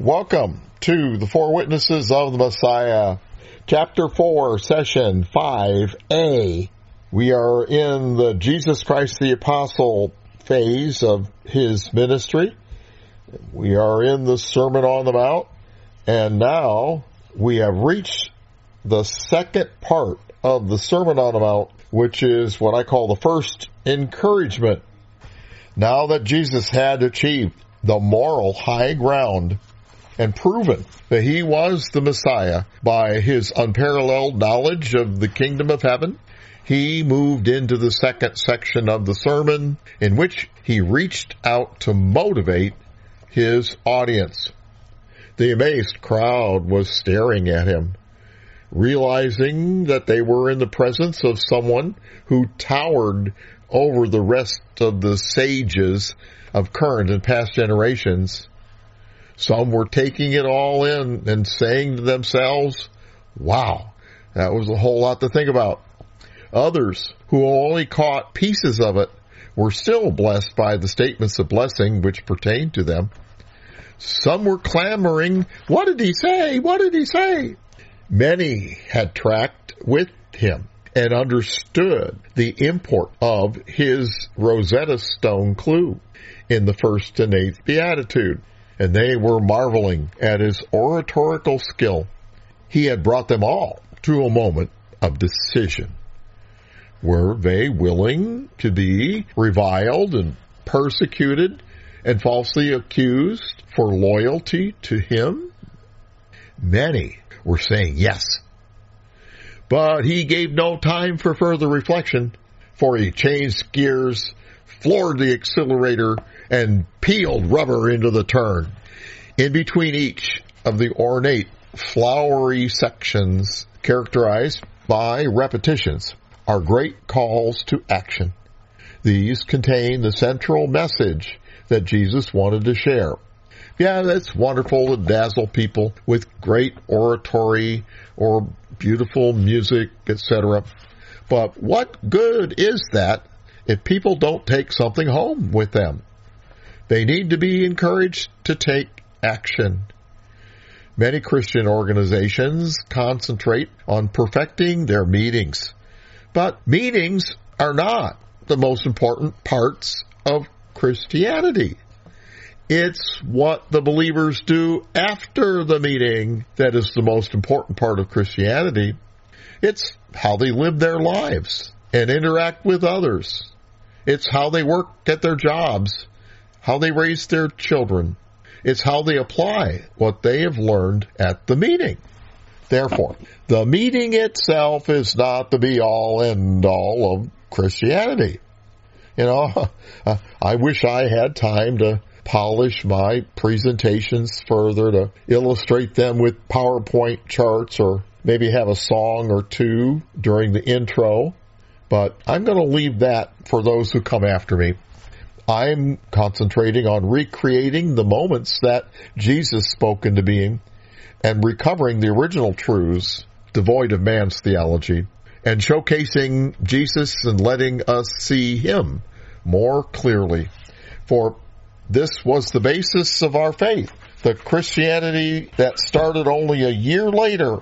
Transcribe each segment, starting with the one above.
Welcome to the Four Witnesses of the Messiah, Chapter 4, Session 5A. We are in the Jesus Christ the Apostle phase of his ministry. We are in the Sermon on the Mount, and now we have reached the second part of the Sermon on the Mount, which is what I call the first encouragement. Now that Jesus had achieved the moral high ground and proven that he was the Messiah by his unparalleled knowledge of the kingdom of heaven, he moved into the second section of the sermon, in which he reached out to motivate his audience. The amazed crowd was staring at him, realizing that they were in the presence of someone who towered over the rest of the sages of current and past generations. Some were taking it all in and saying to themselves, wow, that was a whole lot to think about. Others, who only caught pieces of it, were still blessed by the statements of blessing which pertained to them. Some were clamoring, what did he say? What did he say? Many had tracked with him and understood the import of his Rosetta Stone clue in the first and eighth beatitude, and they were marveling at his oratorical skill. He had brought them all to a moment of decision. Were they willing to be reviled and persecuted and falsely accused for loyalty to him? Many were saying yes. But he gave no time for further reflection, for he changed gears, floored the accelerator, and peeled rubber into the turn. In between each of the ornate, flowery sections characterized by repetitions are great calls to action. These contain the central message that Jesus wanted to share. Yeah, that's wonderful to dazzle people with great oratory or beautiful music, etc. But what good is that if people don't take something home with them? They need to be encouraged to take action. Many Christian organizations concentrate on perfecting their meetings, but meetings are not the most important parts of Christianity. It's what the believers do after the meeting that is the most important part of Christianity. It's how they live their lives and interact with others. It's how they work at their jobs, how they raise their children. It's how they apply what they have learned at the meeting. Therefore, the meeting itself is not the be-all, end-all of Christianity. I wish I had time to polish my presentations further, to illustrate them with PowerPoint charts, or maybe have a song or two during the intro. But I'm going to leave that for those who come after me. I'm concentrating on recreating the moments that Jesus spoke into being and recovering the original truths devoid of man's theology and showcasing Jesus and letting us see him more clearly. For this was the basis of our faith, the Christianity that started only a year later.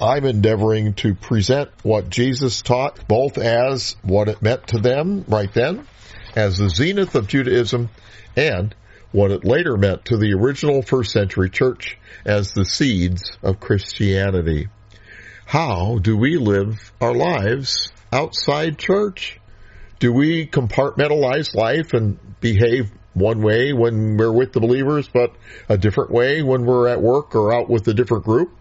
I'm endeavoring to present what Jesus taught, both as what it meant to them right then, as the zenith of Judaism, and what it later meant to the original first century church as the seeds of Christianity. How do we live our lives outside church? Do we compartmentalize life and behave one way when we're with the believers, but a different way when we're at work or out with a different group?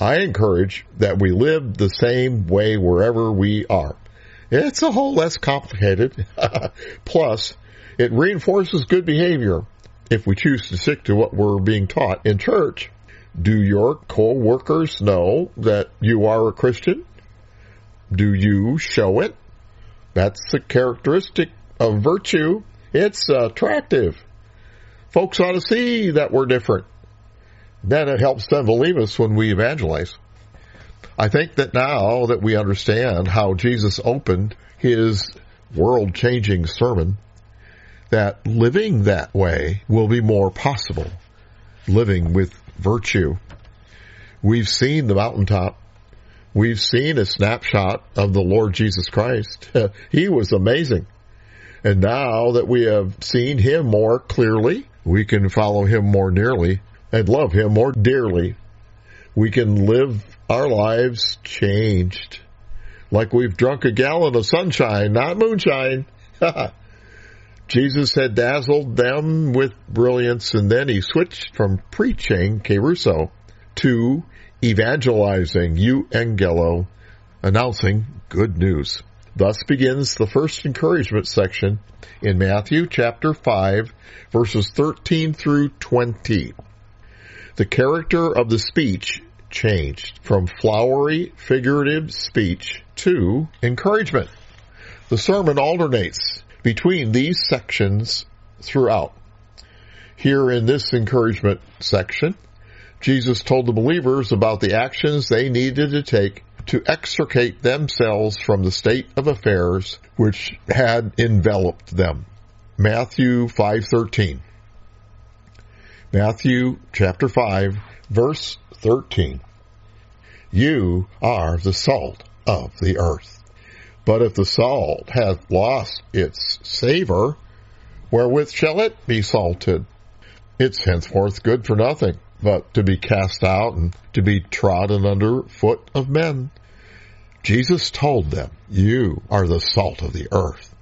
I encourage that we live the same way wherever we are. It's a whole less complicated. Plus, it reinforces good behavior if we choose to stick to what we're being taught in church. Do your co-workers know that you are a Christian? Do you show it? That's a characteristic of virtue. It's attractive. Folks ought to see that we're different. Then it helps them believe us when we evangelize. I think that now that we understand how Jesus opened his world-changing sermon, that living that way will be more possible. living with virtue. We've seen the mountaintop. We've seen a snapshot of the Lord Jesus Christ. He was amazing. And now that we have seen him more clearly, we can follow him more nearly and love him more dearly. We can live our lives changed, like we've drunk a gallon of sunshine, not moonshine. Jesus had dazzled them with brilliance, and then he switched from preaching, Ch04, to evangelizing, euangelo, announcing good news. Thus begins the first encouragement section in Matthew chapter 5, verses 13 through 20. The character of the speech changed from flowery, figurative speech to encouragement. The sermon alternates between these sections throughout. Here in this encouragement section, Jesus told the believers about the actions they needed to take to extricate themselves from the state of affairs which had enveloped them. Matthew 5:13. Matthew chapter 5, verse 13. You are the salt of the earth. But if the salt hath lost its savor, wherewith shall it be salted? It's henceforth good for nothing, but to be cast out and to be trodden under foot of men. Jesus told them, you are the salt of the earth.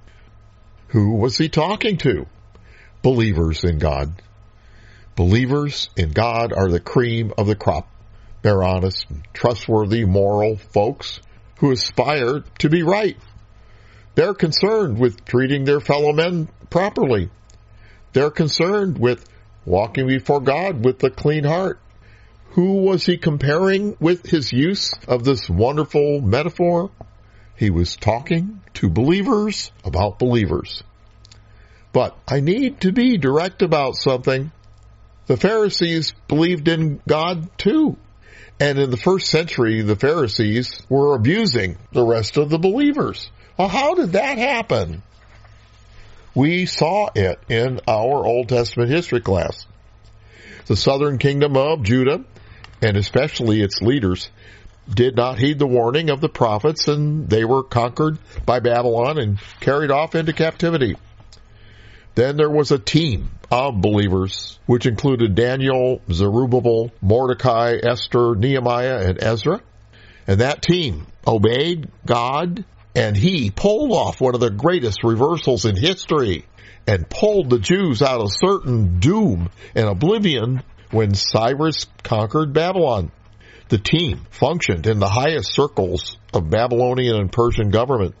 Who was he talking to? Believers in God. Believers in God are the cream of the crop. They're honest and trustworthy, moral folks who aspire to be right. They're concerned with treating their fellow men properly. They're concerned with walking before God with a clean heart. Who was he comparing with his use of this wonderful metaphor? He was talking to believers about believers. But I need to be direct about something. The Pharisees believed in God too. And in the first century, the Pharisees were abusing the rest of the believers. Well, how did that happen? We saw it in our Old Testament history class. The southern kingdom of Judah, and especially its leaders, did not heed the warning of the prophets, and they were conquered by Babylon and carried off into captivity. Then there was a team of believers, which included Daniel, Zerubbabel, Mordecai, Esther, Nehemiah, and Ezra. And that team obeyed God, and he pulled off one of the greatest reversals in history and pulled the Jews out of certain doom and oblivion when Cyrus conquered Babylon. The team functioned in the highest circles of Babylonian and Persian government.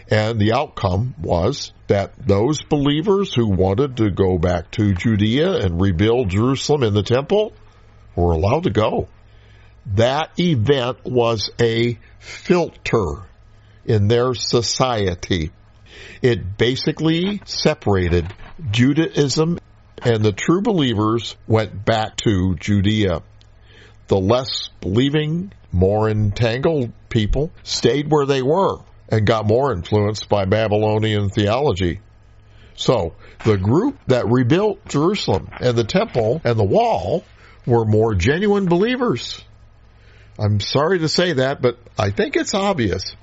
And the outcome was that those believers who wanted to go back to Judea and rebuild Jerusalem in the temple were allowed to go. That event was a filter in their society. It basically separated Judaism, and the true believers went back to Judea. The less believing, more entangled people stayed where they were and got more influenced by Babylonian theology. So, the group that rebuilt Jerusalem and the temple and the wall were more genuine believers. I'm sorry to say that, but I think it's obvious.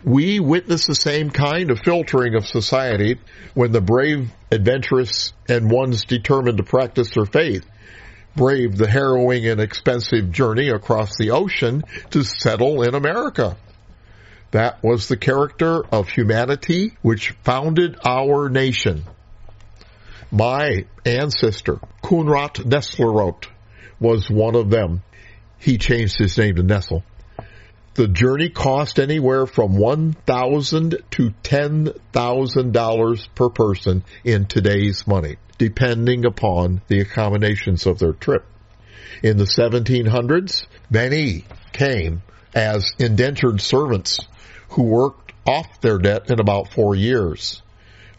We witness the same kind of filtering of society when the brave, adventurous, and ones determined to practice their faith braved the harrowing and expensive journey across the ocean to settle in America. That was the character of humanity which founded our nation. My ancestor, Kunrat Nesleroth, was one of them. He changed his name to Nessel. The journey cost anywhere from $1,000 to $10,000 per person in today's money, depending upon the accommodations of their trip. In the 1700s, many came as indentured servants who worked off their debt in about 4 years.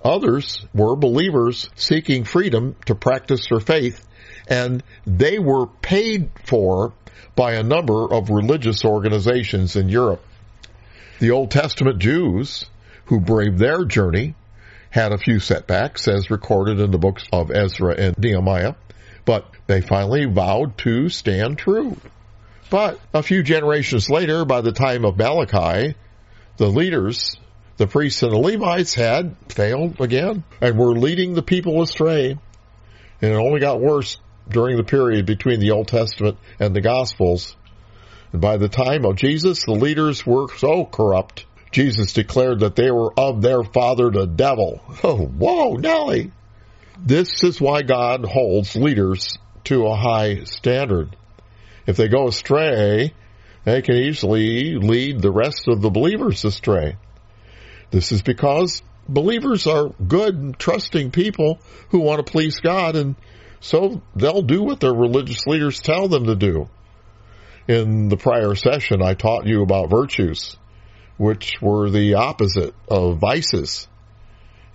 Others were believers seeking freedom to practice their faith, and they were paid for by a number of religious organizations in Europe. The Old Testament Jews who braved their journey had a few setbacks, as recorded in the books of Ezra and Nehemiah, But they finally vowed to stand true. But a few generations later, by the time of Malachi, the leaders, the priests and the Levites, had failed again and were leading the people astray. And it only got worse during the period between the Old Testament and the Gospels. And by the time of Jesus, the leaders were so corrupt, Jesus declared that they were of their father the devil. Oh, whoa, Nelly! This is why God holds leaders to a high standard. If they go astray, they can easily lead the rest of the believers astray. This is because believers are good and trusting people who want to please God, and so they'll do what their religious leaders tell them to do. In the prior session, I taught you about virtues, which were the opposite of vices.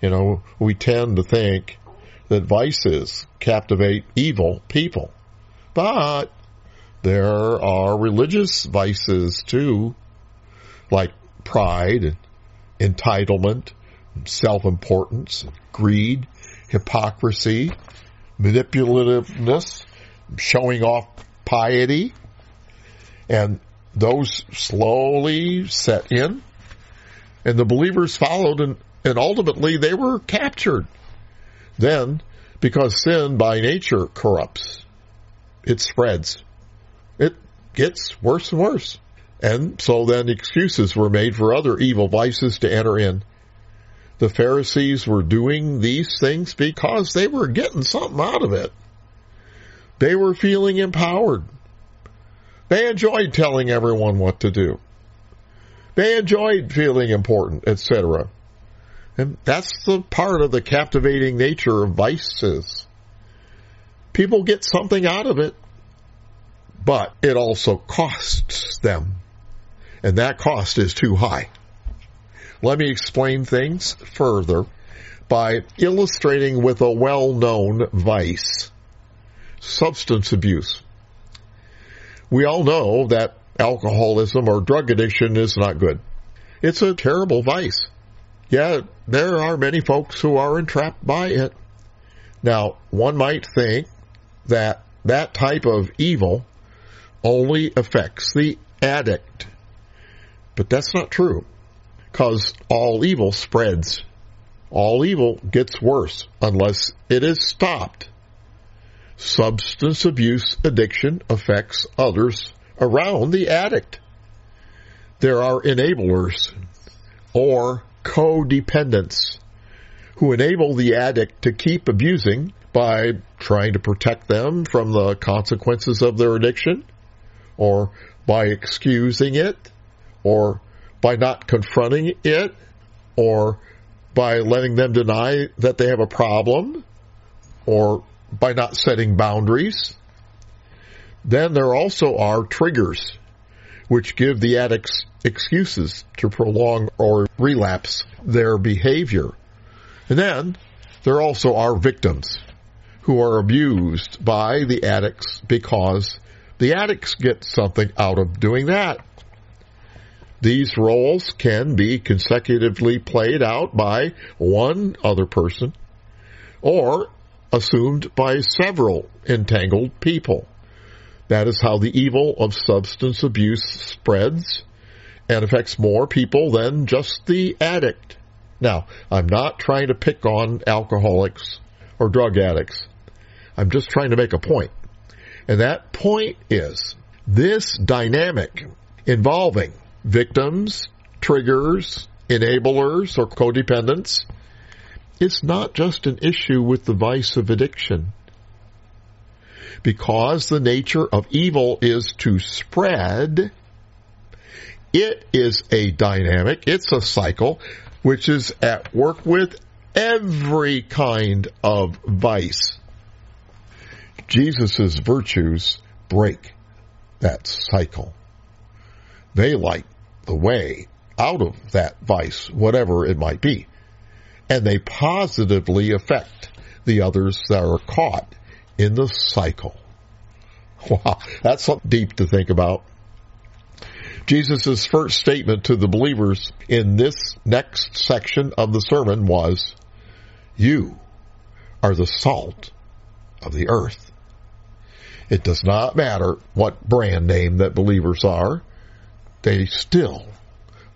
You know, we tend to think that vices captivate evil people. But there are religious vices too, like pride, entitlement, self-importance, greed, hypocrisy, manipulativeness, showing off piety. And those slowly set in, and the believers followed, and ultimately they were captured. Then, because sin by nature corrupts, it spreads. It gets worse and worse. And so then excuses were made for other evil vices to enter in. The Pharisees were doing these things because they were getting something out of it. They were feeling empowered. They enjoyed telling everyone what to do. They enjoyed feeling important, etc. And that's the part of the captivating nature of vices. People get something out of it, but it also costs them. And that cost is too high. Let me explain things further by illustrating with a well-known vice, substance abuse. We all know that alcoholism or drug addiction is not good. It's a terrible vice. Yeah, there are many folks who are entrapped by it. Now, one might think that that type of evil only affects the addict. But that's not true, because all evil spreads. All evil gets worse unless it is stopped. Substance abuse addiction affects others around the addict. There are enablers or codependents who enable the addict to keep abusing by trying to protect them from the consequences of their addiction, or by excusing it, or by not confronting it, or by letting them deny that they have a problem, or by not setting boundaries. Then there also are triggers, which give the addicts excuses to prolong or relapse their behavior. And then there also are victims who are abused by the addicts because the addicts get something out of doing that. These roles can be consecutively played out by one other person or assumed by several entangled people. That is how the evil of substance abuse spreads and affects more people than just the addict. Now, I'm not trying to pick on alcoholics or drug addicts. I'm just trying to make a point. And that point is this dynamic involving victims, triggers, enablers, or codependents, it's not just an issue with the vice of addiction. Because the nature of evil is to spread, it is a dynamic, it's a cycle, which is at work with every kind of vice. Jesus' virtues break that cycle. They light the way out of that vice, whatever it might be. And they positively affect the others that are caught in the cycle. Wow, that's something deep to think about. Jesus' first statement to the believers in this next section of the sermon was, "You are the salt of the earth." It does not matter what brand name that believers are. They still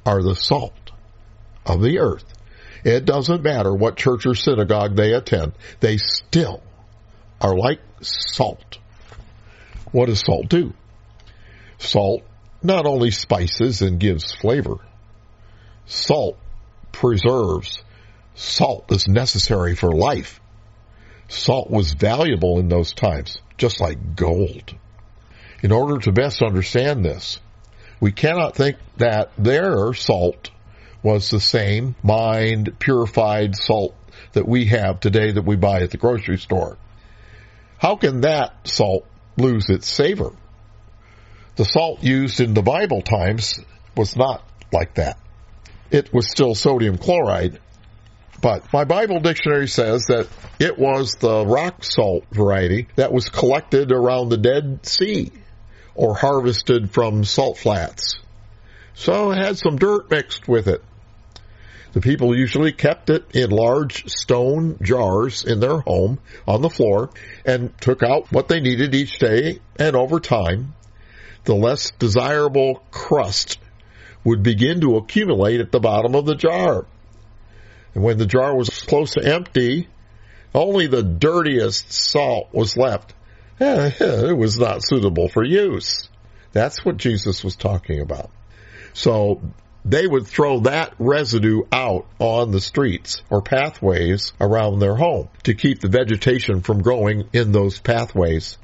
are the salt of the earth. It doesn't matter what church or synagogue they attend. They still are like salt. What does salt do? Salt not only spices and gives flavor. Salt preserves. Salt is necessary for life. Salt was valuable in those times, just like gold. In order to best understand this, we cannot think that their salt was the same mined, purified salt that we have today that we buy at the grocery store. How can that salt lose its savor? The salt used in the Bible times was not like that. It was still sodium chloride, but my Bible dictionary says that it was the rock salt variety that was collected around the Dead Sea or harvested from salt flats. So it had some dirt mixed with it. The people usually kept it in large stone jars in their home on the floor and took out what they needed each day, and over time, the less desirable crust would begin to accumulate at the bottom of the jar. And when the jar was close to empty, only the dirtiest salt was left. It was not suitable for use. That's what Jesus was talking about. So they would throw that residue out on the streets or pathways around their home to keep the vegetation from growing in those pathways.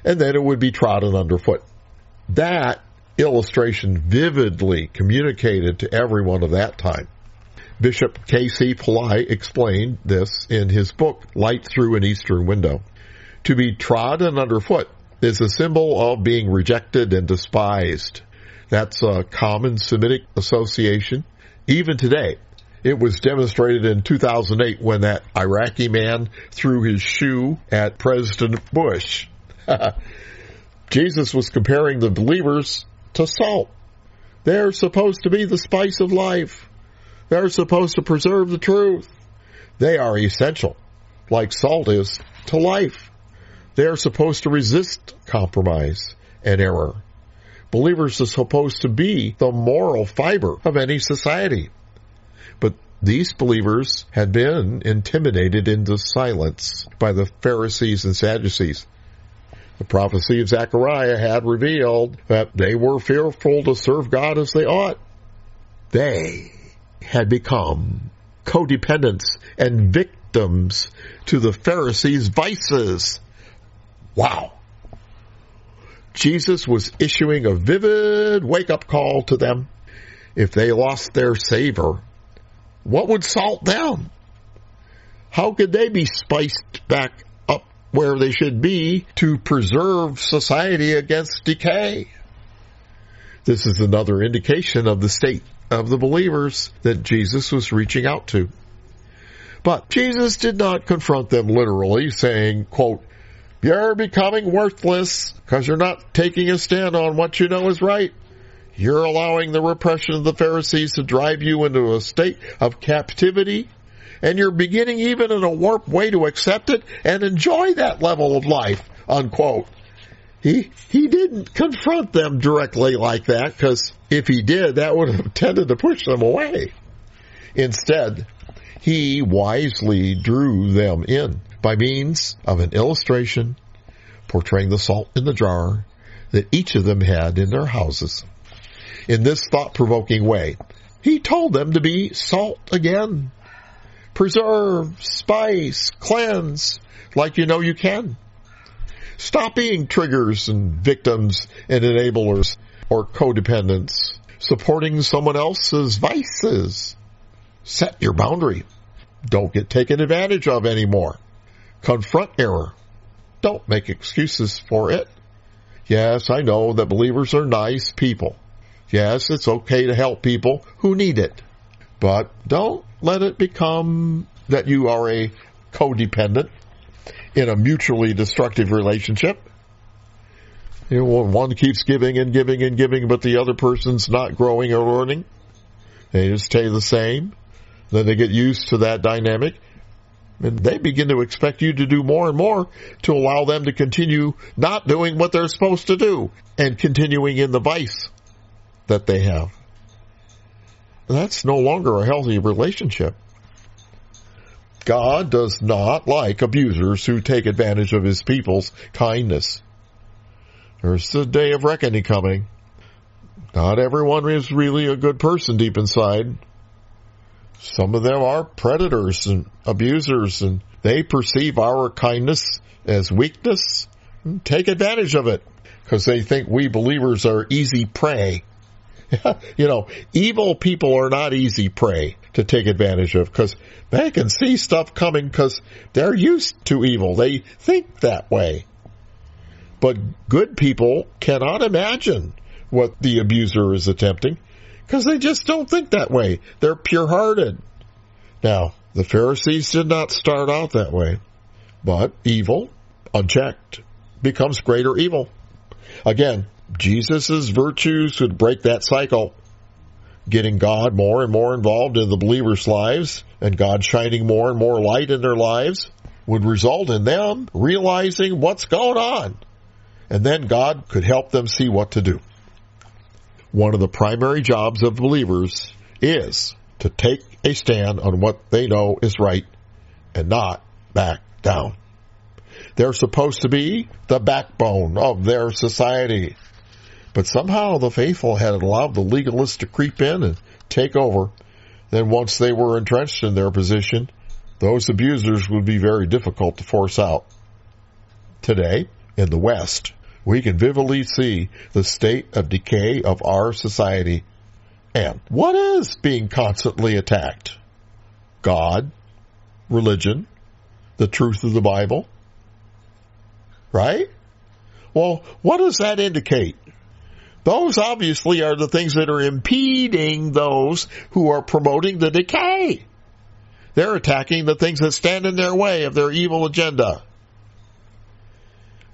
And then it would be trodden underfoot. That illustration vividly communicated to everyone of that time. Bishop K.C. Pillai explained this in his book, Light Through an Eastern Window. To be trodden underfoot is a symbol of being rejected and despised. That's a common Semitic association. Even today, it was demonstrated in 2008 when that Iraqi man threw his shoe at President Bush. Jesus was comparing the believers to salt. They're supposed to be the spice of life. They're supposed to preserve the truth. They are essential, like salt is to life. They are supposed to resist compromise and error. Believers are supposed to be the moral fiber of any society. But these believers had been intimidated into silence by the Pharisees and Sadducees. The prophecy of Zechariah had revealed that they were fearful to serve God as they ought. They had become codependents and victims to the Pharisees' vices. Wow. Jesus was issuing a vivid wake-up call to them. If they lost their savor, what would salt them? How could they be spiced back up where they should be to preserve society against decay? This is another indication of the state of the believers that Jesus was reaching out to. But Jesus did not confront them literally, saying, quote, "You're becoming worthless because you're not taking a stand on what you know is right. You're allowing the repression of the Pharisees to drive you into a state of captivity, and you're beginning even in a warped way to accept it and enjoy that level of life," unquote. He didn't confront them directly like that, because if he did, that would have tended to push them away. Instead, he wisely drew them in by means of an illustration portraying the salt in the jar that each of them had in their houses. In this thought-provoking way, he told them to be salt again. Preserve, spice, cleanse, like you know you can. Stop being triggers and victims and enablers or codependents, supporting someone else's vices. Set your boundary. Don't get taken advantage of anymore. Confront error. Don't make excuses for it. Yes, I know that believers are nice people. Yes, it's okay to help people who need it. But don't let it become that you are a codependent in a mutually destructive relationship. You know, one keeps giving and giving and giving, but the other person's not growing or learning. They just stay the same. Then they get used to that dynamic. And they begin to expect you to do more and more to allow them to continue not doing what they're supposed to do and continuing in the vice that they have. That's no longer a healthy relationship. God does not like abusers who take advantage of his people's kindness. There's the day of reckoning coming. Not everyone is really a good person deep inside. Some of them are predators and abusers, and they perceive our kindness as weakness and take advantage of it because they think we believers are easy prey. Evil people are not easy prey to take advantage of because they can see stuff coming because they're used to evil. They think that way. But good people cannot imagine what the abuser is attempting because they just don't think that way. They're pure-hearted. Now, the Pharisees did not start out that way, but evil, unchecked, becomes greater evil. Again, Jesus' virtues would break that cycle, getting God more and more involved in the believers' lives, and God shining more and more light in their lives would result in them realizing what's going on, and then God could help them see what to do. One of the primary jobs of believers is to take a stand on what they know is right and not back down. They're supposed to be the backbone of their society. But somehow the faithful had allowed the legalists to creep in and take over. Then once they were entrenched in their position, those abusers would be very difficult to force out. Today, in the West, we can vividly see the state of decay of our society. And what is being constantly attacked? God, religion, the truth of the Bible, right? Well, what does that indicate? Those obviously are the things that are impeding those who are promoting the decay. They're attacking the things that stand in their way of their evil agenda.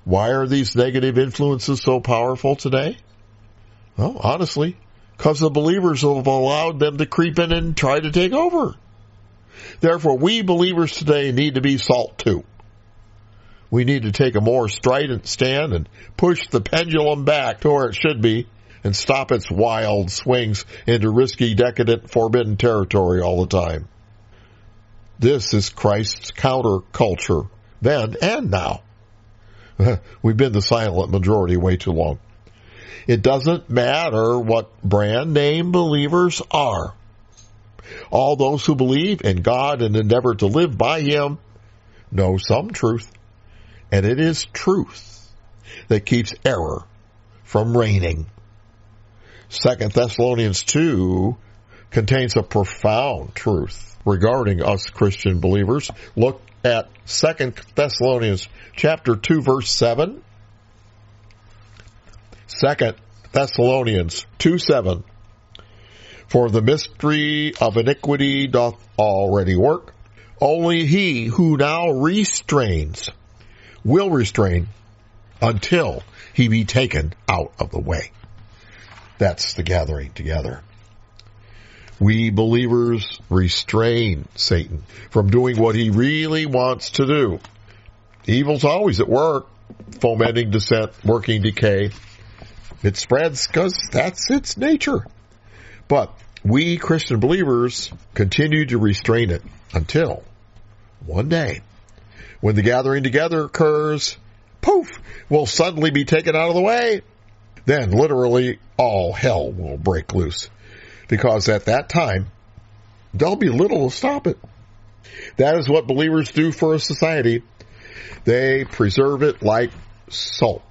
Why are these negative influences so powerful today? Well, honestly, because the believers have allowed them to creep in and try to take over. Therefore, we believers today need to be salt too. We need to take a more strident stand and push the pendulum back to where it should be and stop its wild swings into risky, decadent, forbidden territory all the time. This is Christ's counterculture, then and now. We've been the silent majority way too long. It doesn't matter what brand name believers are. All those who believe in God and endeavor to live by Him know some truth. And it is truth that keeps error from reigning. 2 Thessalonians 2 contains a profound truth regarding us Christian believers. Look at 2 Thessalonians chapter 2, verse 7. 2 Thessalonians 2:7. For the mystery of iniquity doth already work. Only he who now restrains will restrain until he be taken out of the way. That's the gathering together. We believers restrain Satan from doing what he really wants to do. Evil's always at work, fomenting dissent, working decay. It spreads because that's its nature. But we Christian believers continue to restrain it until one day, when the gathering together occurs, poof, we'll suddenly be taken out of the way. Then literally all hell will break loose. Because at that time, there'll be little to stop it. That is what believers do for a society. They preserve it like salt.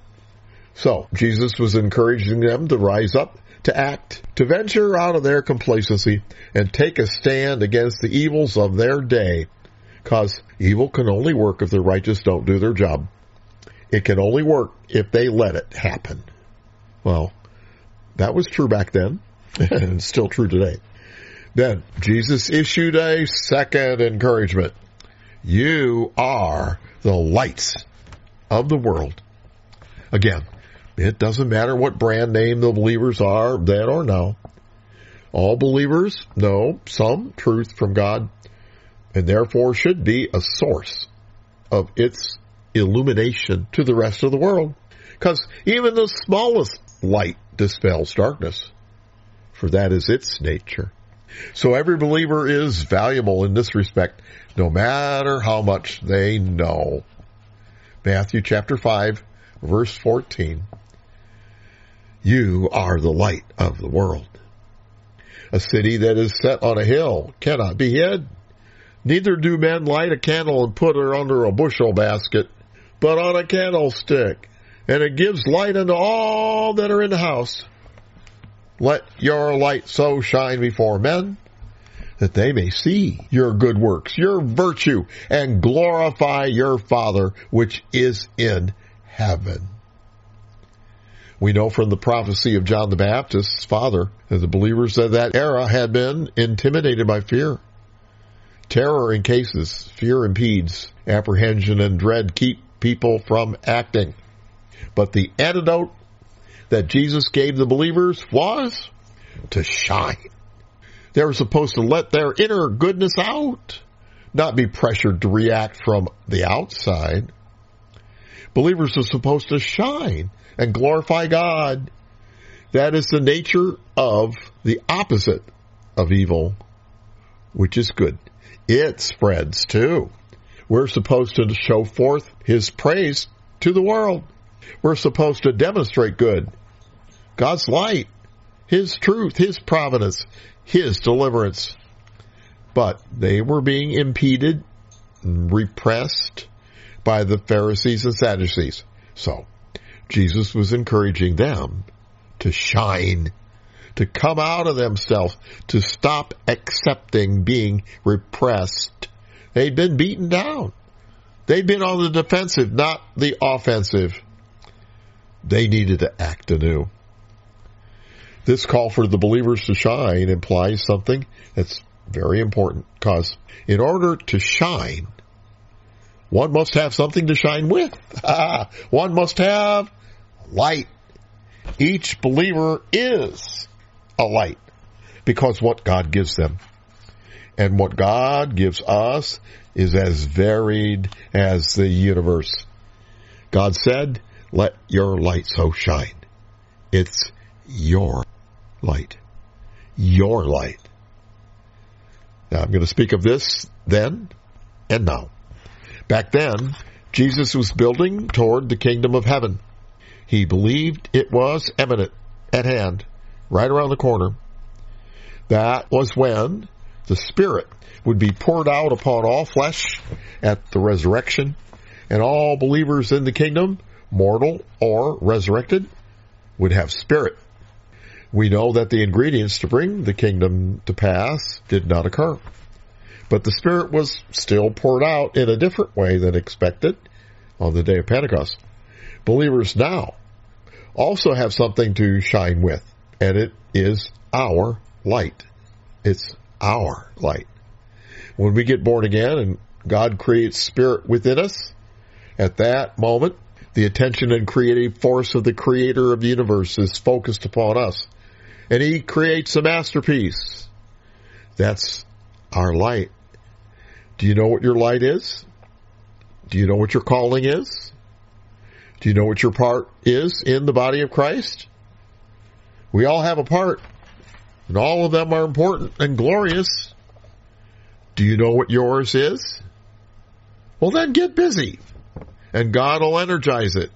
So, Jesus was encouraging them to rise up, to act, to venture out of their complacency, and take a stand against the evils of their day. Because evil can only work if the righteous don't do their job. It can only work if they let it happen. Well, that was true back then, and it's still true today. Then, Jesus issued a second encouragement. You are the lights of the world. Again, it doesn't matter what brand name the believers are, then or now. All believers know some truth from God, and therefore should be a source of its illumination to the rest of the world. Because even the smallest light dispels darkness, for that is its nature. So every believer is valuable in this respect, no matter how much they know. Matthew chapter 5, verse 14. You are the light of the world. A city that is set on a hill cannot be hid. Neither do men light a candle and put it under a bushel basket, but on a candlestick, and it gives light unto all that are in the house. Let your light so shine before men, that they may see your good works, your virtue, and glorify your Father which is in heaven. We know from the prophecy of John the Baptist's father that the believers of that era had been intimidated by fear. Terror encases, fear impedes, apprehension and dread keep people from acting. But the antidote that Jesus gave the believers was to shine. They were supposed to let their inner goodness out, not be pressured to react from the outside. Believers are supposed to shine and glorify God. That is the nature of the opposite of evil, which is good. It spreads too. We're supposed to show forth His praise to the world. We're supposed to demonstrate good, God's light, His truth, His providence, His deliverance. But they were being impeded and repressed by the Pharisees and Sadducees. So Jesus was encouraging them to shine, to come out of themselves, to stop accepting being repressed. They'd been beaten down. They'd been on the defensive, not the offensive. They needed to act anew. This call for the believers to shine implies something that's very important, because in order to shine, one must have something to shine with. One must have light. Each believer is a light because what God gives them. And what God gives us is as varied as the universe. God said, let your light so shine. It's your light. Your light. Now I'm going to speak of this then and now. Back then, Jesus was building toward the kingdom of heaven. He believed it was imminent, at hand, right around the corner. That was when the Spirit would be poured out upon all flesh at the resurrection, and all believers in the kingdom, mortal or resurrected, would have Spirit. We know that the ingredients to bring the kingdom to pass did not occur. But the Spirit was still poured out in a different way than expected on the day of Pentecost. Believers now also have something to shine with, and it is our light. It's our light. When we get born again and God creates Spirit within us, at that moment, the attention and creative force of the Creator of the universe is focused upon us, and He creates a masterpiece. That's our light. Do you know what your light is? Do you know what your calling is? Do you know what your part is in the body of Christ? We all have a part, and all of them are important and glorious. Do you know what yours is? Well, then get busy, and God will energize it.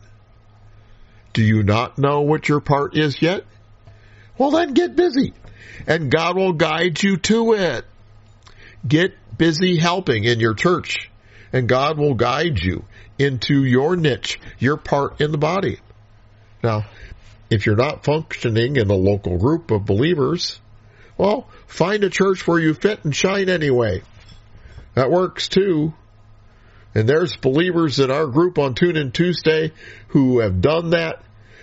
Do you not know what your part is yet? Well, then get busy, and God will guide you to it. Get busy helping in your church, and God will guide you into your niche, your part in the body. Now, if you're not functioning in a local group of believers, well, find a church where you fit and shine anyway. That works too. And there's believers in our group on Tune In Tuesday who have done that,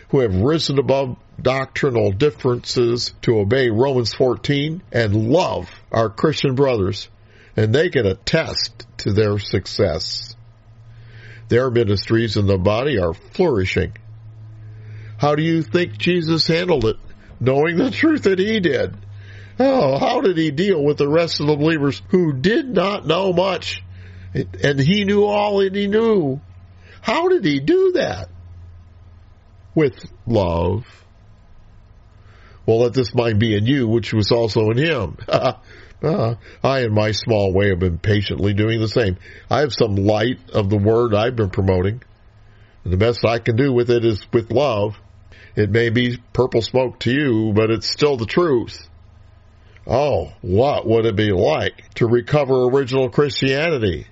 who have risen above doctrinal differences to obey Romans 14 and love our Christian brothers. And they can attest to their success. Their ministries in the body are flourishing. How do you think Jesus handled it? Knowing the truth that He did. Oh, how did he deal with the rest of the believers who did not know much? And he knew all that he knew. How did he do that? With love. Well, let this mind be in you, which was also in him. I, in my small way, have been patiently doing the same. I have some light of the word I've been promoting. And the best I can do with it is with love. It may be purple smoke to you, but it's still the truth. Oh, what would it be like to recover original Christianity?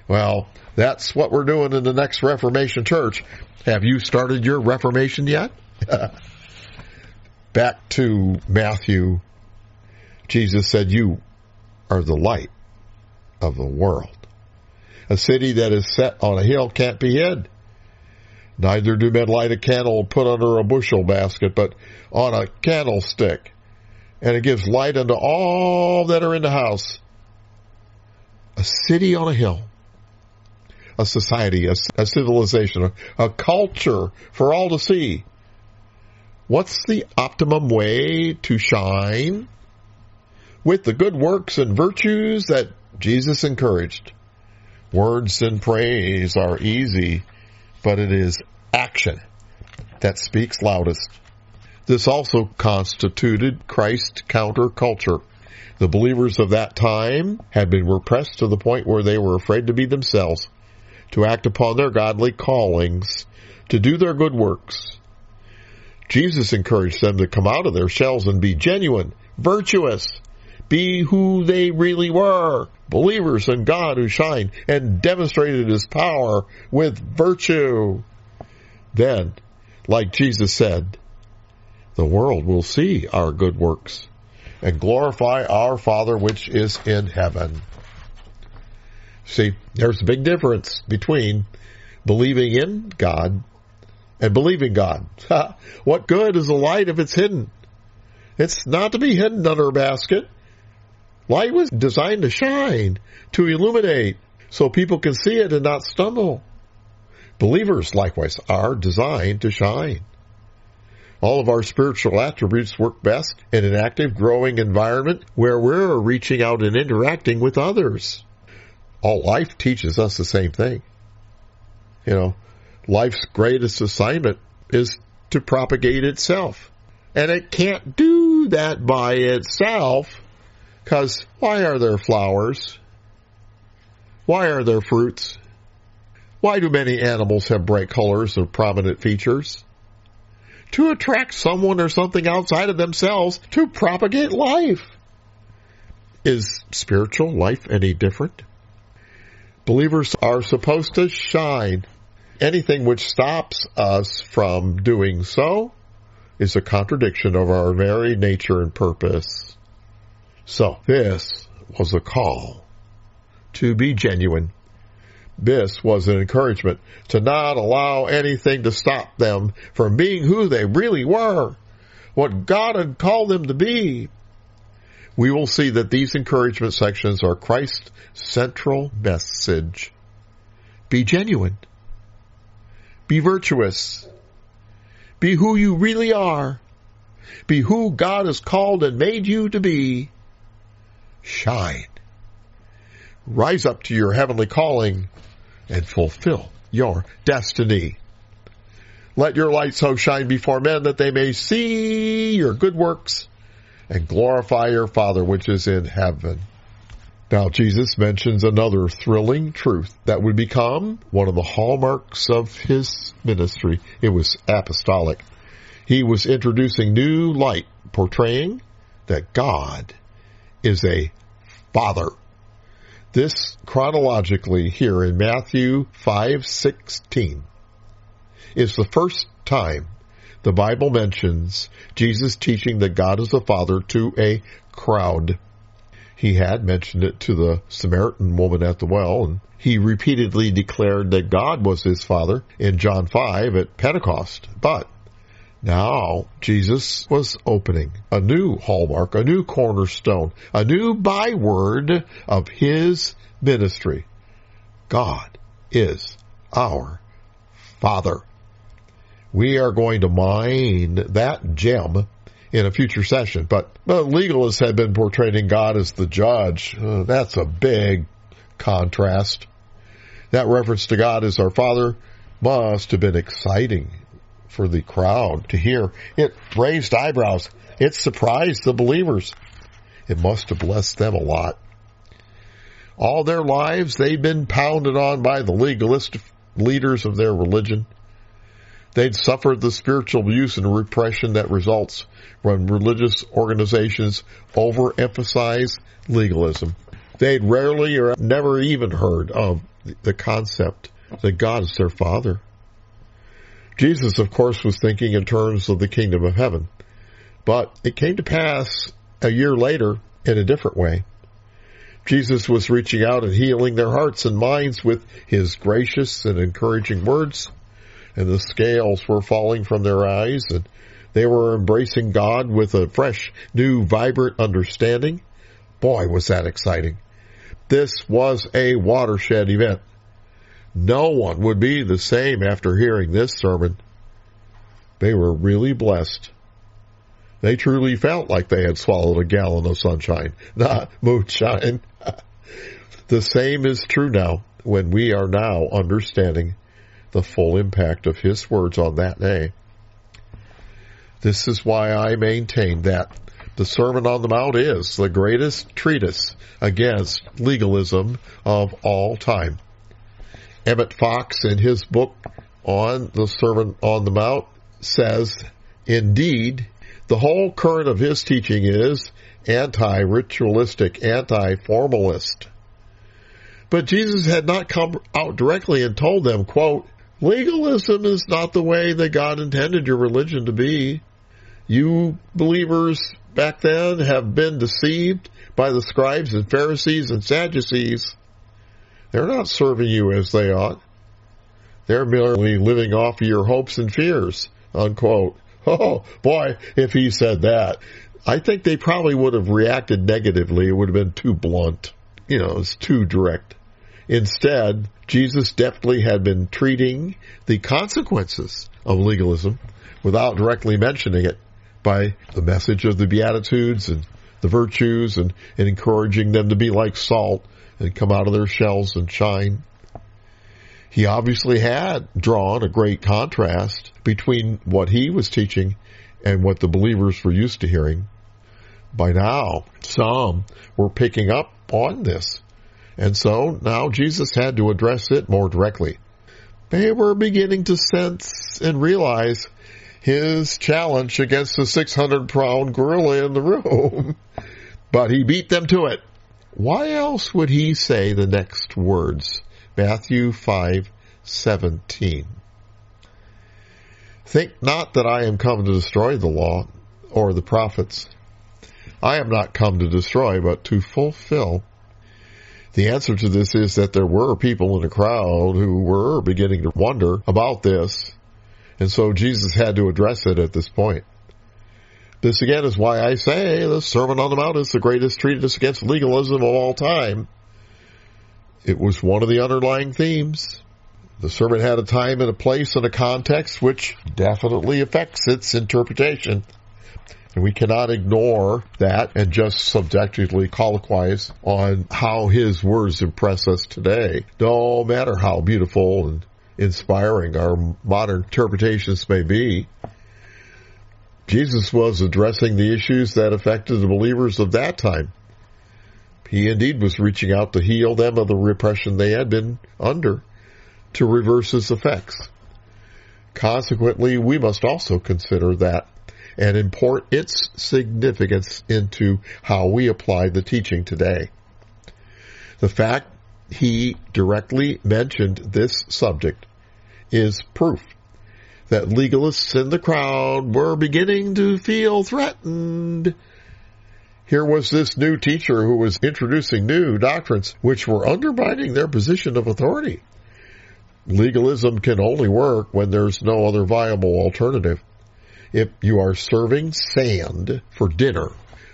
Well, that's what we're doing in the next Reformation Church. Have you started your Reformation yet? Back to Matthew. Jesus said, you are the light of the world. A city that is set on a hill can't be hid. Neither do men light a candle and put under a bushel basket, but on a candlestick. And it gives light unto all that are in the house. A city on a hill. A society, a civilization, a culture for all to see. What's the optimum way to shine? With the good works and virtues that Jesus encouraged. Words and praise are easy, but it is action that speaks loudest. This also constituted Christ's counterculture. The believers of that time had been repressed to the point where they were afraid to be themselves, to act upon their godly callings, to do their good works. Jesus encouraged them to come out of their shells and be genuine, virtuous, be who they really were, believers in God who shine and demonstrated his power with virtue. Then, like Jesus said, the world will see our good works and glorify our Father which is in heaven. See, there's a big difference between believing in God and believing God. What good is a light if it's hidden? It's not to be hidden under a basket. Light was designed to shine, to illuminate, so people can see it and not stumble. Believers, likewise, are designed to shine. All of our spiritual attributes work best in an active, growing environment where we're reaching out and interacting with others. All life teaches us the same thing. You know, life's greatest assignment is to propagate itself. And it can't do that by itself, because why are there flowers? Why are there fruits? Why do many animals have bright colors or prominent features? To attract someone or something outside of themselves to propagate life. Is spiritual life any different? Believers are supposed to shine. Anything which stops us from doing so is a contradiction of our very nature and purpose. So, this was a call to be genuine. This was an encouragement to not allow anything to stop them from being who they really were, what God had called them to be. We will see that these encouragement sections are Christ's central message. Be genuine. Be virtuous. Be who you really are. Be who God has called and made you to be. Shine. Rise up to your heavenly calling and fulfill your destiny. Let your light so shine before men that they may see your good works and glorify your Father which is in heaven. Now, Jesus mentions another thrilling truth that would become one of the hallmarks of his ministry. It was apostolic. He was introducing new light, portraying that God is a Father. This chronologically here in Matthew 5:16 is the first time the Bible mentions Jesus teaching that God is the Father to a crowd. He had mentioned it to the Samaritan woman at the well, and he repeatedly declared that God was his Father in John 5 at Pentecost. But now Jesus was opening a new hallmark, a new cornerstone, a new byword of his ministry. God is our Father. We are going to mine that gem in a future session. But legalists had been portraying God as the judge. That's a big contrast. That reference to God as our Father must have been exciting for the crowd to hear. It raised eyebrows. It surprised the believers. It must have blessed them a lot. All their lives, they'd been pounded on by the legalist leaders of their religion. They'd suffered the spiritual abuse and repression that results when religious organizations overemphasize legalism. They'd rarely or never even heard of the concept that God is their Father. Jesus, of course, was thinking in terms of the kingdom of heaven. But it came to pass a year later in a different way. Jesus was reaching out and healing their hearts and minds with his gracious and encouraging words, and the scales were falling from their eyes, and they were embracing God with a fresh, new, vibrant understanding. Boy, was that exciting. This was a watershed event. No one would be the same after hearing this sermon. They were really blessed. They truly felt like they had swallowed a gallon of sunshine, not moonshine. The same is true now when we are now understanding the full impact of his words on that day. This is why I maintain that the Sermon on the Mount is the greatest treatise against legalism of all time. Emmett Fox, in his book on the Sermon on the Mount, says, indeed, the whole current of his teaching is anti-ritualistic, anti-formalist. But Jesus had not come out directly and told them, quote, legalism is not the way that God intended your religion to be. You believers back then have been deceived by the scribes and Pharisees and Sadducees. They're not serving you as they ought. They're merely living off of your hopes and fears, unquote. Oh, boy, if he said that, I think they probably would have reacted negatively. It would have been too blunt. It's too direct. Instead, Jesus deftly had been treating the consequences of legalism without directly mentioning it by the message of the Beatitudes and the virtues and encouraging them to be like salt and come out of their shells and shine. He obviously had drawn a great contrast between what he was teaching and what the believers were used to hearing. By now, some were picking up on this, and so now Jesus had to address it more directly. They were beginning to sense and realize his challenge against the 600-pound gorilla in the room, but he beat them to it. Why else would he say the next words? Matthew 5:17. Think not that I am come to destroy the law or the prophets. I am not come to destroy, but to fulfill. The answer to this is that there were people in the crowd who were beginning to wonder about this, and so Jesus had to address it at this point. This again is why I say the Sermon on the Mount is the greatest treatise against legalism of all time. It was one of the underlying themes. The sermon had a time and a place and a context which definitely affects its interpretation. And we cannot ignore that and just subjectively colloquize on how his words impress us today. No matter how beautiful and inspiring our modern interpretations may be, Jesus was addressing the issues that affected the believers of that time. He indeed was reaching out to heal them of the repression they had been under, to reverse its effects. Consequently, we must also consider that and import its significance into how we apply the teaching today. The fact he directly mentioned this subject is proof that legalists in the crowd were beginning to feel threatened. Here was this new teacher who was introducing new doctrines which were undermining their position of authority. Legalism can only work when there's no other viable alternative. If you are serving sand for dinner,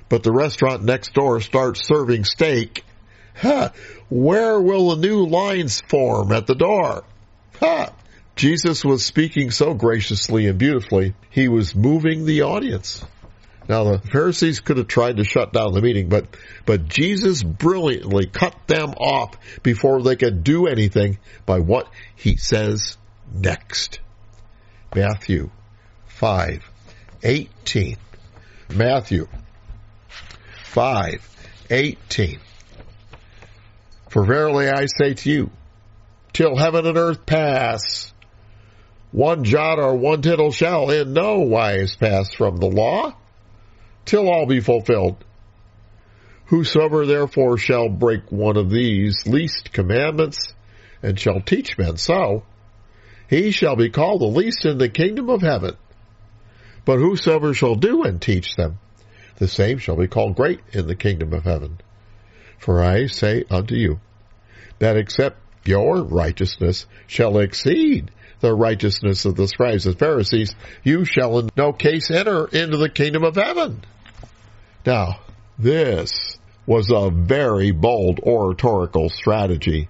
but the restaurant next door starts serving steak, where will the new lines form at the door? Jesus was speaking so graciously and beautifully, he was moving the audience. Now, the Pharisees could have tried to shut down the meeting, but Jesus brilliantly cut them off before they could do anything by what he says next. Matthew 5:18. Matthew 5:18. For verily I say to you, till heaven and earth pass, one jot or one tittle shall in no wise pass from the law, till all be fulfilled. Whosoever therefore shall break one of these least commandments, and shall teach men so, he shall be called the least in the kingdom of heaven. But whosoever shall do and teach them, the same shall be called great in the kingdom of heaven. For I say unto you, that except your righteousness shall exceed the righteousness of the scribes and Pharisees, you shall in no case enter into the kingdom of heaven. Now, this was a very bold oratorical strategy,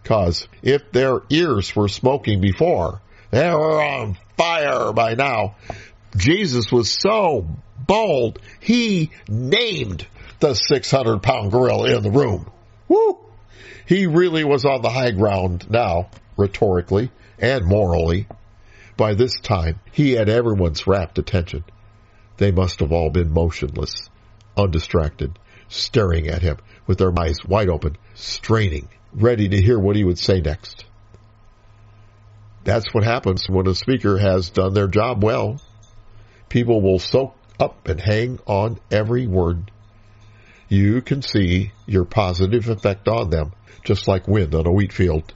because if their ears were smoking before, they were on fire by now. Jesus was so bold, he named the 600-pound gorilla in the room. Woo! He really was on the high ground now, rhetorically and morally. By this time, he had everyone's rapt attention. They must have all been motionless, undistracted, staring at him with their eyes wide open, straining, ready to hear what he would say next. That's what happens when a speaker has done their job well. People will soak up and hang on every word. You can see your positive effect on them, just like wind on a wheat field.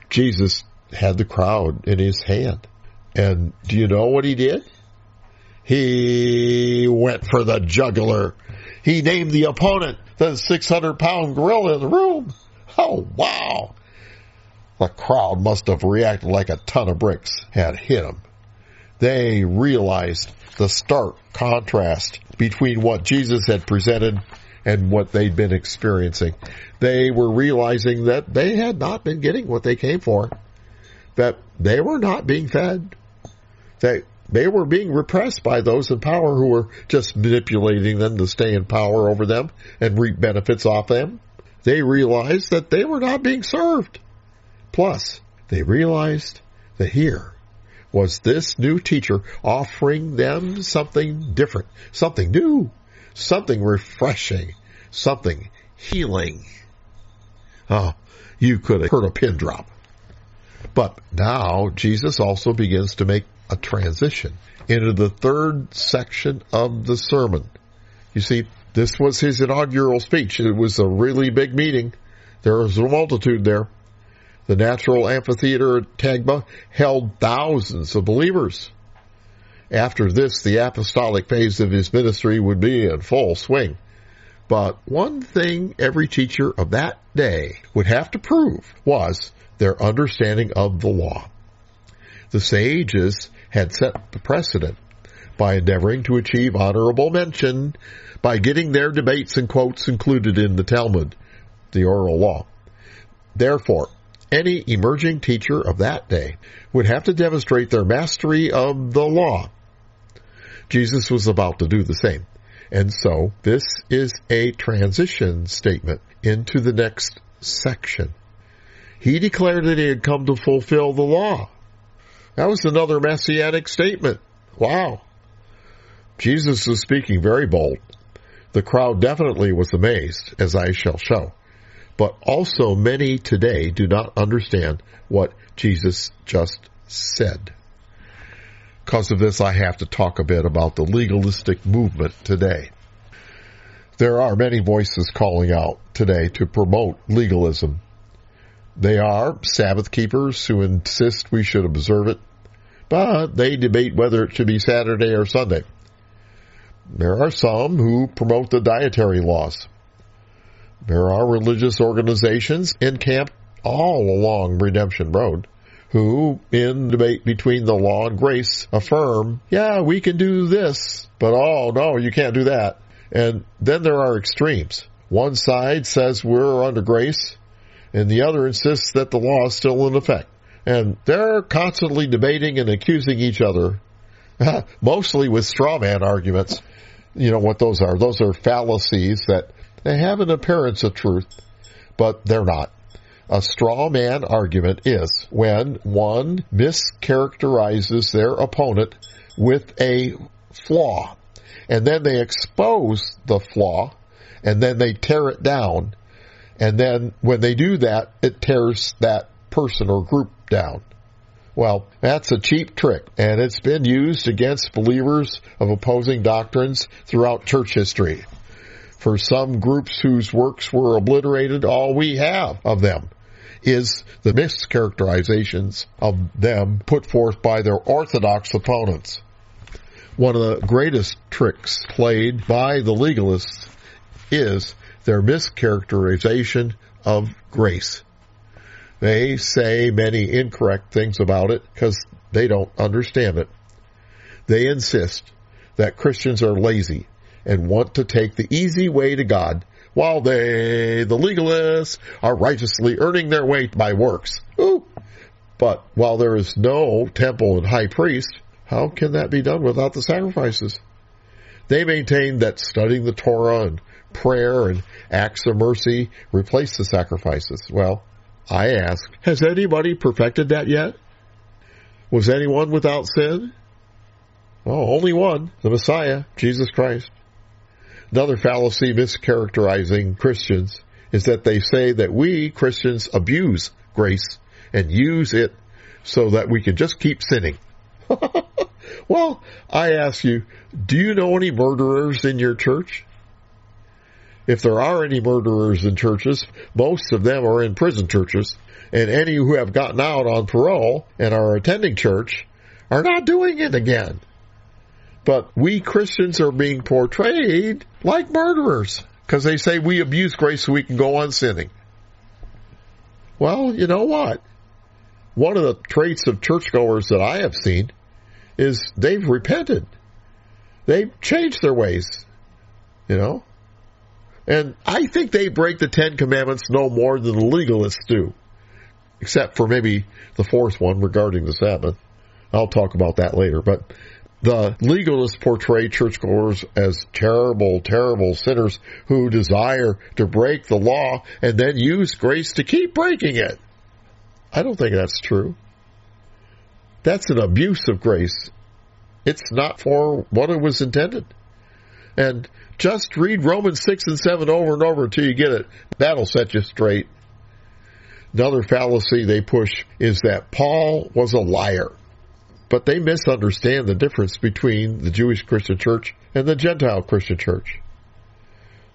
Jesus had the crowd in his hand. And do you know what he did? He went for the jugular. He named the opponent the 600-pound gorilla in the room. Oh, wow. The crowd must have reacted like a ton of bricks had hit him. They realized the stark contrast between what Jesus had presented and what they'd been experiencing. They were realizing that they had not been getting what they came for, that they were not being fed, that they were being repressed by those in power who were just manipulating them to stay in power over them and reap benefits off them. They realized that they were not being served. Plus, they realized that here was this new teacher offering them something different, something new, something refreshing, something healing. Oh, you could have heard a pin drop. But now Jesus also begins to make a transition into the third section of the sermon. You see, this was his inaugural speech. It was a really big meeting. There was a multitude there. The natural amphitheater at Tagba held thousands of believers. After this, the apostolic phase of his ministry would be in full swing. But one thing every teacher of that day would have to prove was their understanding of the law. The sages had set the precedent by endeavoring to achieve honorable mention by getting their debates and quotes included in the Talmud, the oral law. Therefore, any emerging teacher of that day would have to demonstrate their mastery of the law. Jesus was about to do the same. And so this is a transition statement into the next section. He declared that he had come to fulfill the law. That was another messianic statement. Wow. Jesus was speaking very bold. The crowd definitely was amazed, as I shall show. But also many today do not understand what Jesus just said. Because of this, I have to talk a bit about the legalistic movement today. There are many voices calling out today to promote legalism. They are Sabbath keepers who insist we should observe it, but they debate whether it should be Saturday or Sunday. There are some who promote the dietary laws. There are religious organizations encamped all along Redemption Road who, in debate between the law and grace, affirm, yeah, we can do this, but oh, no, you can't do that. And then there are extremes. One side says we're under grace, and the other insists that the law is still in effect. And they're constantly debating and accusing each other. Mostly with straw man arguments. You know what those are? Those are fallacies that they have an appearance of truth, but they're not. A straw man argument is when one mischaracterizes their opponent with a flaw, and then they expose the flaw, and then they tear it down, and then when they do that, it tears that person or group down. Well, that's a cheap trick, and it's been used against believers of opposing doctrines throughout church history. For some groups whose works were obliterated, all we have of them is the mischaracterizations of them put forth by their orthodox opponents. One of the greatest tricks played by the legalists is their mischaracterization of grace. They say many incorrect things about it because they don't understand it. They insist that Christians are lazy and want to take the easy way to God, while they, the legalists, are righteously earning their way by works. Ooh. But while there is no temple and high priest, how can that be done without the sacrifices? They maintain that studying the Torah and prayer and acts of mercy replace the sacrifices. Well, I ask, has anybody perfected that yet? Was anyone without sin? Oh, only one, the Messiah, Jesus Christ. Another fallacy mischaracterizing Christians is that they say that we Christians abuse grace and use it so that we can just keep sinning. Well, I ask you, do you know any murderers in your church? If there are any murderers in churches, most of them are in prison churches, and any who have gotten out on parole and are attending church are not doing it again. But we Christians are being portrayed like murderers because they say we abuse grace so we can go on sinning. Well, you know what? One of the traits of churchgoers that I have seen is they've repented. They've changed their ways, you know. And I think they break the 10 Commandments no more than the legalists do, except for maybe the fourth one regarding the Sabbath. I'll talk about that later. But the legalists portray churchgoers as terrible, terrible sinners who desire to break the law and then use grace to keep breaking it. I don't think that's true. That's an abuse of grace. It's not for what it was intended. And just read Romans 6 and 7 over and over until you get it. That'll set you straight. Another fallacy they push is that Paul was a liar. But they misunderstand the difference between the Jewish Christian church and the Gentile Christian church.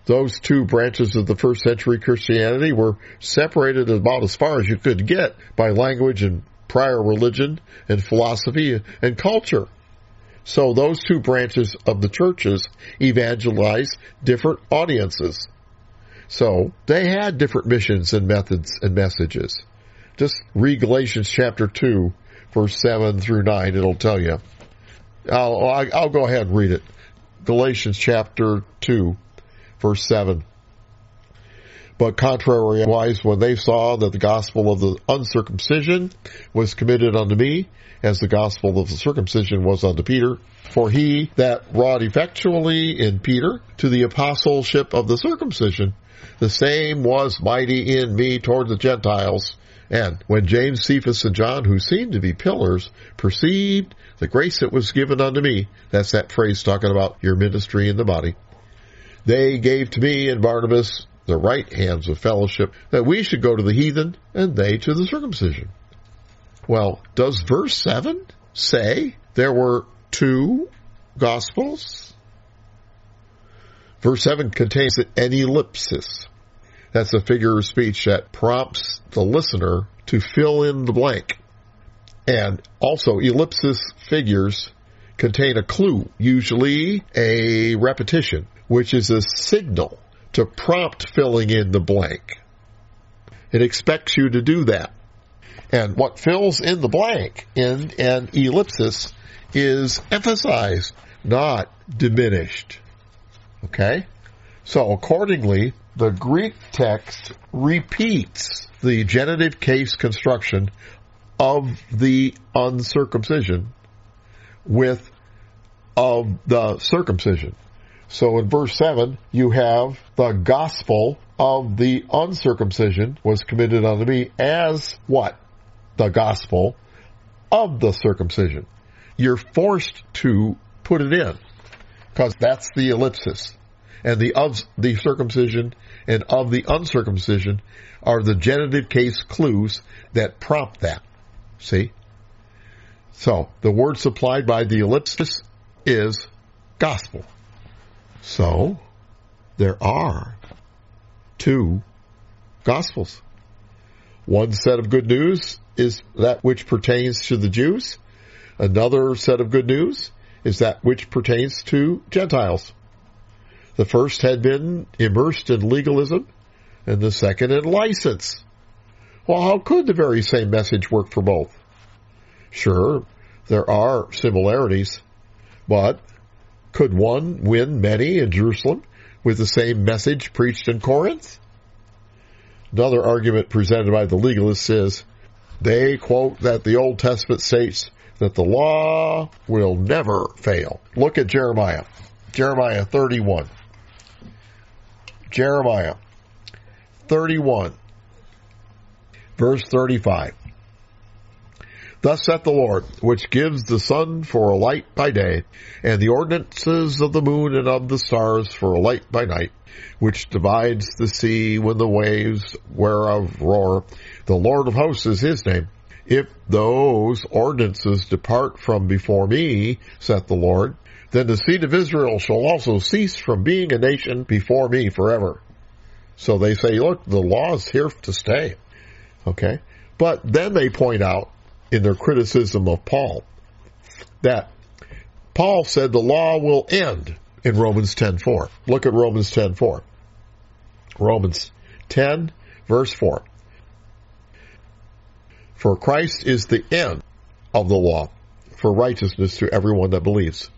Those two branches of the first century Christianity were separated about as far as you could get by language and prior religion and philosophy and culture. So those two branches of the churches evangelize different audiences. So they had different missions and methods and messages. Just read Galatians chapter 2, verse 7 through 9. It'll tell you. I'll go ahead and read it. Galatians chapter 2, verse 7. But contrariwise, when they saw that the gospel of the uncircumcision was committed unto me, as the gospel of the circumcision was unto Peter, for he that wrought effectually in Peter to the apostleship of the circumcision, the same was mighty in me toward the Gentiles. And when James, Cephas, and John, who seemed to be pillars, perceived the grace that was given unto me, that's that phrase talking about your ministry in the body, they gave to me and Barnabas the right hands of fellowship, that we should go to the heathen, and they to the circumcision. Well, does verse 7 say there were two gospels? Verse 7 contains an ellipsis. That's a figure of speech that prompts the listener to fill in the blank. And also, ellipsis figures contain a clue, usually a repetition, which is a signal to prompt filling in the blank. It expects you to do that. And what fills in the blank in an ellipsis is emphasized, not diminished. Okay? So accordingly, the Greek text repeats the genitive case construction of the uncircumcision with of the circumcision. So in verse 7, you have the gospel of the uncircumcision was committed unto me as what? The gospel of the circumcision. You're forced to put it in because that's the ellipsis. And the of the circumcision and of the uncircumcision are the genitive case clues that prompt that. See? So the word supplied by the ellipsis is gospel. So there are two gospels. One set of good news is that which pertains to the Jews. Another set of good news is that which pertains to Gentiles. The first had been immersed in legalism, and the second in license. Well, how could the very same message work for both? Sure, there are similarities, but could one win many in Jerusalem with the same message preached in Corinth? Another argument presented by the legalists is they quote that the Old Testament states that the law will never fail. Look at Jeremiah. Jeremiah 31. Jeremiah 31, verse 35. Thus saith the Lord, which gives the sun for a light by day, and the ordinances of the moon and of the stars for a light by night, which divides the sea when the waves whereof roar. The Lord of hosts is his name. If those ordinances depart from before me, saith the Lord, then the seed of Israel shall also cease from being a nation before me forever. So they say, look, the law is here to stay. Okay? But then they point out in their criticism of Paul that Paul said the law will end in Romans 10:4. Look at Romans 10:4. Romans 10, verse 4. For Christ is the end of the law for righteousness to everyone that believes.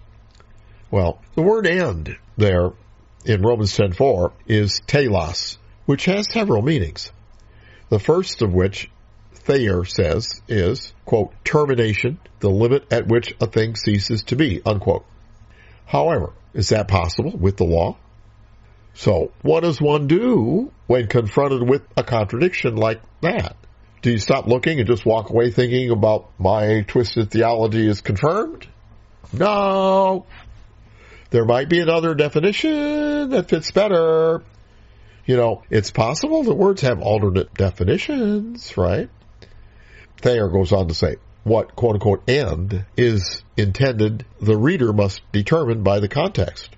Well, the word end there in Romans 10:4 is telos, which has several meanings. The first of which Thayer says is, quote, termination, the limit at which a thing ceases to be, unquote. However, is that possible with the law? So, what does one do when confronted with a contradiction like that? Do you stop looking and just walk away thinking about my twisted theology is confirmed? No. There might be another definition that fits better. You know, it's possible that words have alternate definitions, right? Thayer goes on to say, what quote-unquote end is intended, the reader must determine by the context.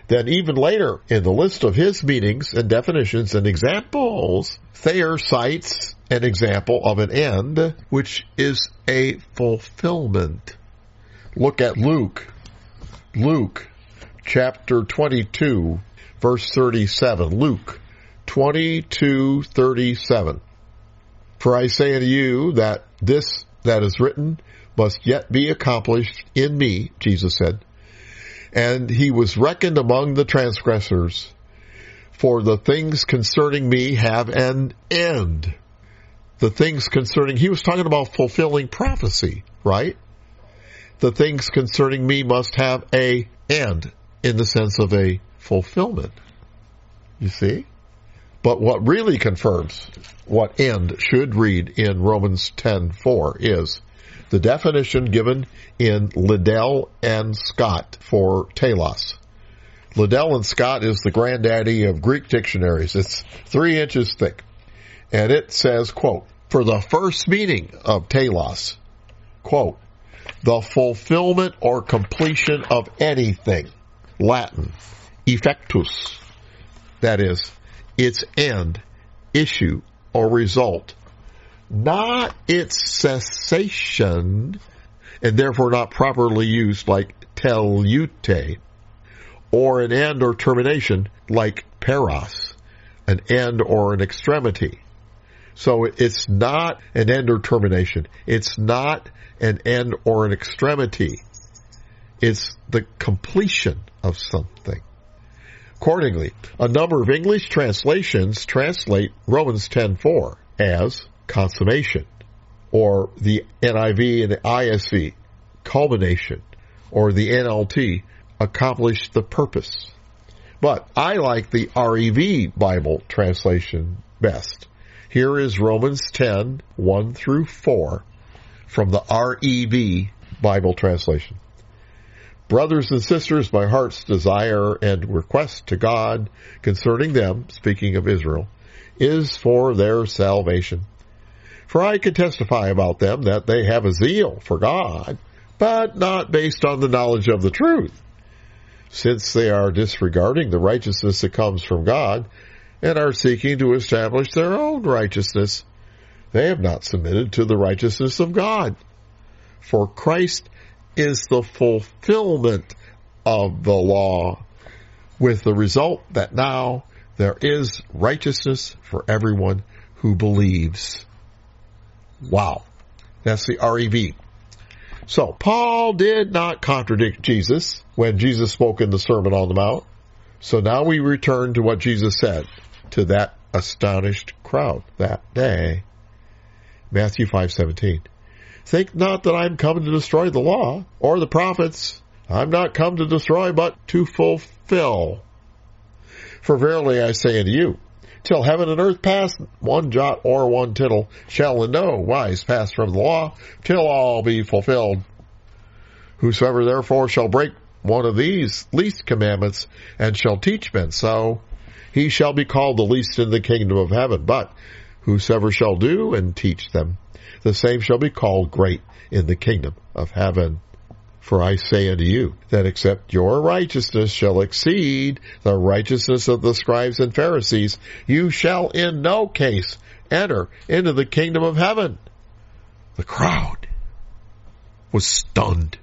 Then even later, in the list of his meanings and definitions and examples, Thayer cites an example of an end, which is a fulfillment. Look at Luke. Luke, chapter 22, verse 37. Luke 22:37. For I say unto you that this that is written must yet be accomplished in me, Jesus said. And he was reckoned among the transgressors. For the things concerning me have an end. The things concerning, he was talking about fulfilling prophecy, right? The things concerning me must have a end in the sense of a fulfillment. You see? But what really confirms what end should read in Romans 10:4 is the definition given in Liddell and Scott for telos. Liddell and Scott is the granddaddy of Greek dictionaries. It's 3 inches thick. And it says, quote, for the first meaning of telos, quote, the fulfillment or completion of anything. Latin, effectus. That is, its end, issue, or result. Not its cessation, and therefore not properly used like telute, or an end or termination like peros, an end or an extremity. So it's not an end or termination. It's not an end or an extremity. It's the completion of something. Accordingly, a number of English translations translate Romans 10:4 as consummation, or the NIV and the ISV, culmination, or the NLT accomplish the purpose. But I like the REV Bible translation best. Here is Romans 10, 1 through 4 from the REV Bible translation. Brothers and sisters, my heart's desire and request to God concerning them, speaking of Israel, is for their salvation. For I can testify about them that they have a zeal for God, but not based on the knowledge of the truth, since they are disregarding the righteousness that comes from God and are seeking to establish their own righteousness. They have not submitted to the righteousness of God. For Christ is the fulfillment of the law, with the result that now there is righteousness for everyone who believes. Wow. That's the REV. So, Paul did not contradict Jesus when Jesus spoke in the Sermon on the Mount. So now we return to what Jesus said to that astonished crowd that day. Matthew 5:17. Think not that I am come to destroy the law or the prophets. I am not come to destroy, but to fulfill. For verily I say unto you, till heaven and earth pass, one jot or one tittle shall in no wise pass from the law, till all be fulfilled. Whosoever therefore shall break one of these least commandments, and shall teach men so, he shall be called the least in the kingdom of heaven. But whosoever shall do and teach them, the same shall be called great in the kingdom of heaven. For I say unto you, that except your righteousness shall exceed the righteousness of the scribes and Pharisees, you shall in no case enter into the kingdom of heaven. The crowd was stunned.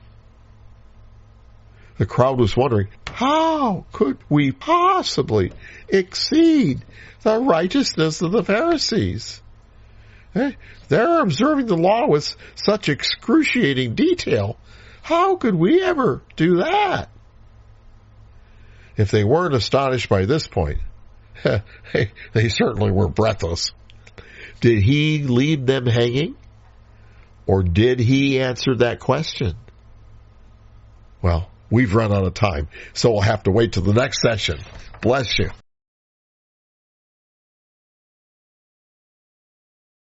The crowd was wondering, how could we possibly exceed the righteousness of the Pharisees? They're observing the law with such excruciating detail. How could we ever do that? If they weren't astonished by this point, they certainly were breathless. Did he leave them hanging? Or did he answer that question? Well, we've run out of time, so we'll have to wait till the next session. Bless you.